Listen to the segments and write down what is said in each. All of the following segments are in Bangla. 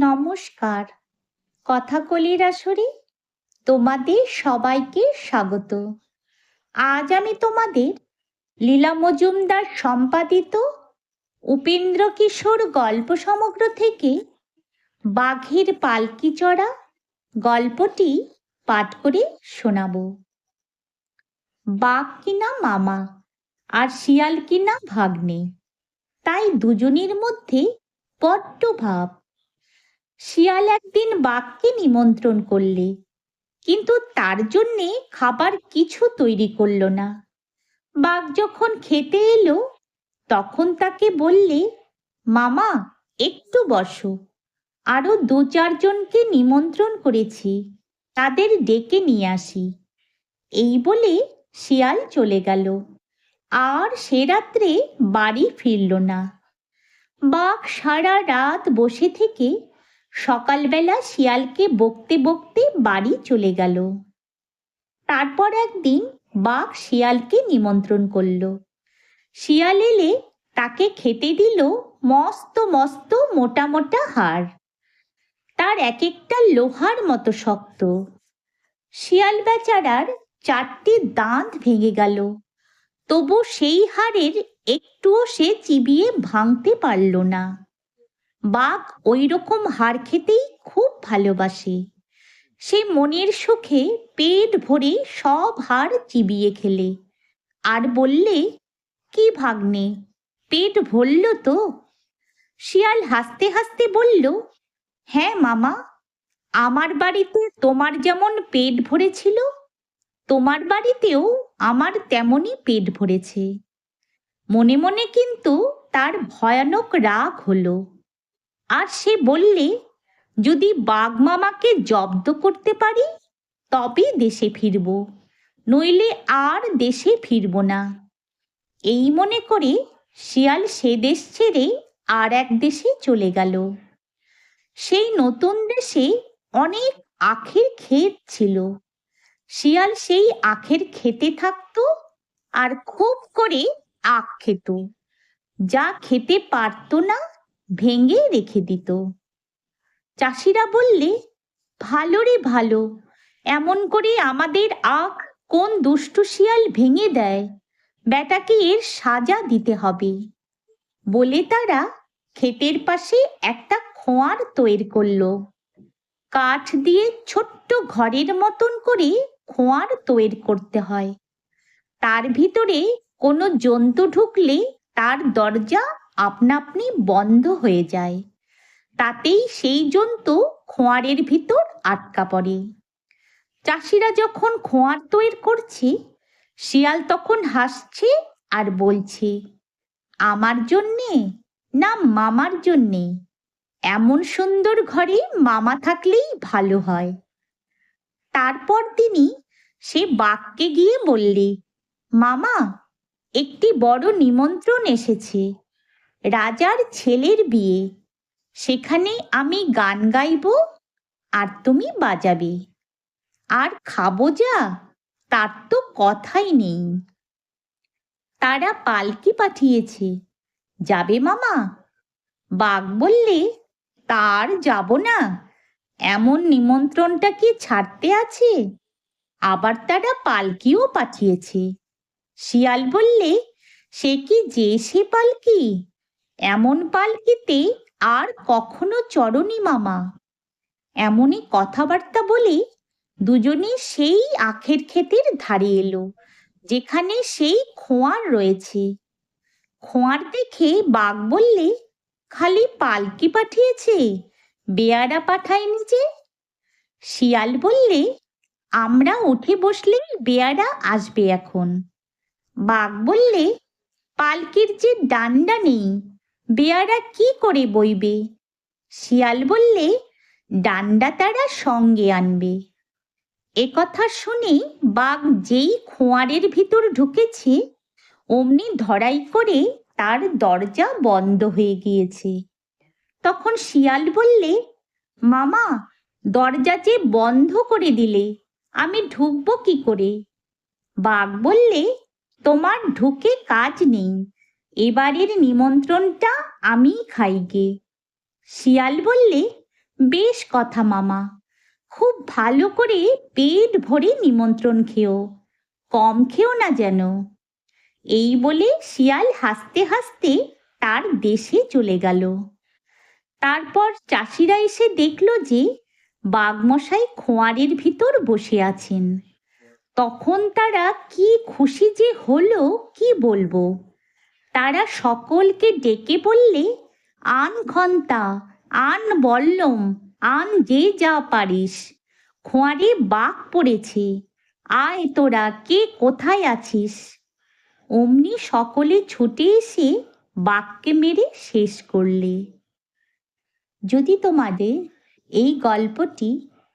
নমস্কার। কথাকলির আসরে তোমাদের সবাইকে স্বাগত। আজ আমি তোমাদের লীলা মজুমদার সম্পাদিত উপেন্দ্র কিশোর গল্প সমগ্র থেকে বাঘের পালকি চড়া গল্পটি পাঠ করে শোনাব। বাঘ কিনা মামা আর শিয়াল কিনা ভাগ্নে, তাই দুজনের মধ্যে বড্ড ভাব। শিয়াল একদিন বাঘকে নিমন্ত্রণ করলে, কিন্তু তার জন্যে খাবার কিছু তৈরি করলো না। বাঘ যখন খেতে এলো তখন তাকে বললে, মামা একটু বসো, আরো 2-4 জনকে নিমন্ত্রণ করেছি, তাদের ডেকে নিয়ে আসি। এই বলে শিয়াল চলে গেল, আর সে রাত্রে বাড়ি ফিরল না। বাঘ সারা রাত বসে থেকে সকালবেলা শিয়ালকে বকতে বকতে বাড়ি চলে গেল। তারপর একদিন বাঘ শিয়ালকে নিমন্ত্রণ করল। শিয়াল এলে তাকে খেতে দিল মস্ত মস্ত মোটা মোটা হাড়, তার এক একটা লোহার মতো শক্ত। শিয়াল বেচারার 4টি দাঁত ভেঙে গেল, তবু সেই হাড়ের একটুও সে চিবিয়ে ভাঙতে পারল না। বাঘ ওই রকম হাড় খেতেই খুব ভালোবাসে। সে মনের সুখে পেট ভরে সব হাড় চিবিয়ে খেলে, আর বললে, কি ভাগ্নে, পেট ভরল তো? শিয়াল হাসতে হাসতে বলল, হ্যাঁ মামা, আমার বাড়িতে তোমার যেমন পেট ভরেছিল, তোমার বাড়িতেও আমার তেমনই পেট ভরেছে। মনে মনে কিন্তু তার ভয়ানক রাগ হলো, আর সে বললে, যদি বাঘ মামাকে জব্দ করতে পারি তবে দেশে ফিরব, নইলে আর দেশে ফিরব না। এই মনে করে শিয়াল সে দেশ ছেড়ে আর এক দেশে চলে গেল। সেই নতুন দেশে অনেক আখের ক্ষেত ছিল। শিয়াল সেই আখের ক্ষেতে থাকতো আর খুব করে আখ খেত, যা খেতে পারত না ভেঙে রেখে দিত। চাষিরা বললে, ভালো রে ভালো, এমন করে আমাদের আখ কোন দুষ্টু শিয়াল ভেঙে দেয়, বেটাকে এর সাজা দিতে হবে। বলে তারা ক্ষেতের পাশে একটা খোঁয়ার তৈরি করলো। কাঠ দিয়ে ছোট্ট ঘরের মতন করে খোঁয়ার তৈরি করতে হয়। তার ভিতরে কোনো জন্তু ঢুকলে তার দরজা আপনা আপনি বন্ধ হয়ে যায়, তাতেই সেই জন্তু খোঁয়ারের ভিতর আটকা পড়ে। চাষিরা যখন খোঁয়ার তৈরি করছে, শিয়াল তখন হাসছে আর বলছে, আমার জন্যে না মামার জন্যে? এমন সুন্দর ঘরে মামা থাকলেই ভালো হয়। তারপর তিনি সে বাঘকে গিয়ে বললে, মামা, একটি বড় নিমন্ত্রণ এসেছে, রাজার ছেলের বিয়ে। সেখানে আমি গান গাইব আর তুমি বাজাবে, আর খাবো যা, তার তো কথাই নেই। তারা পালকি পাঠিয়েছে, যাবে মামা? বাঘ বললে, তার যাব না, এমন নিমন্ত্রণটা কি ছাড়তে আছে? আবার তারা পালকিও পাঠিয়েছে। শিয়াল বললে, সে কি যে সে পালকি? এমন পালকিতে আর কখনো চড়নি মামা। এমনই কথাবার্তা বলে দুজনে সেই আখের ক্ষেতের ধারে এলো, যেখানে সেই খোঁয়ার রয়েছে। খোঁয়ার দেখে বাঘ বললে, খালি পালকি পাঠিয়েছে, বেয়ারা পাঠায়নি যে? শিয়াল বললে, আমরা উঠে বসলেই বেয়ারা আসবে এখন। বাঘ বললে, পালকির যে ডান্ডা নেই, বেয়ারা কি করে বইবে? শিয়াল বললে, ডান্ডা তারা সঙ্গে আনবে। একথা শুনে বাঘ যেই খোঁয়ারের ভিতর ঢুকেছে, অমনি ধড়াই করে তার দরজা বন্ধ হয়ে গিয়েছে। তখন শিয়াল বললে, মামা, দরজা যে বন্ধ করে দিলে, আমি ঢুকবো কি করে? বাঘ বললে, তোমার ঢুকে কাজ নেই, এবারের নিমন্ত্রণটা আমিই খাইগে। শিয়াল বললে, বেশ কথা মামা, খুব ভালো করে পেট ভরে নিমন্ত্রণ খেও, কম খেও না যেন। এই বলে শিয়াল হাসতে হাসতে তার দেশে চলে গেল। তারপর চাষিরা এসে দেখল যে বাঘমশাই খোঁয়ারের ভিতর বসে আছেন। তখন তারা কি খুশি যে হলো কি বলবো। তারা সকলকে ডেকে বললে, আন ঘন্টা, আন বল্লম, আন যে যা পারিস, খোঁয়ারে বাঘ পড়েছে, আয় তোরা কে কোথায় আছিস। অমনি সকলে ছুটে এসে বাঘকে মেরে শেষ করলে। যদি তোমাদের এই গল্পটি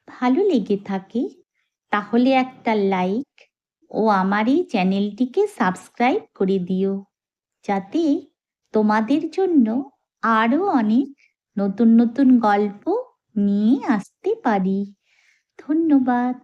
ভালো লেগে থাকে তাহলে একটা লাইক ও আমার এই চ্যানেলটিকে সাবস্ক্রাইব করে দিও, যাতে তোমাদের জন্য আরও অনেক নতুন নতুন গল্প নিয়ে আসতে পারি। ধন্যবাদ।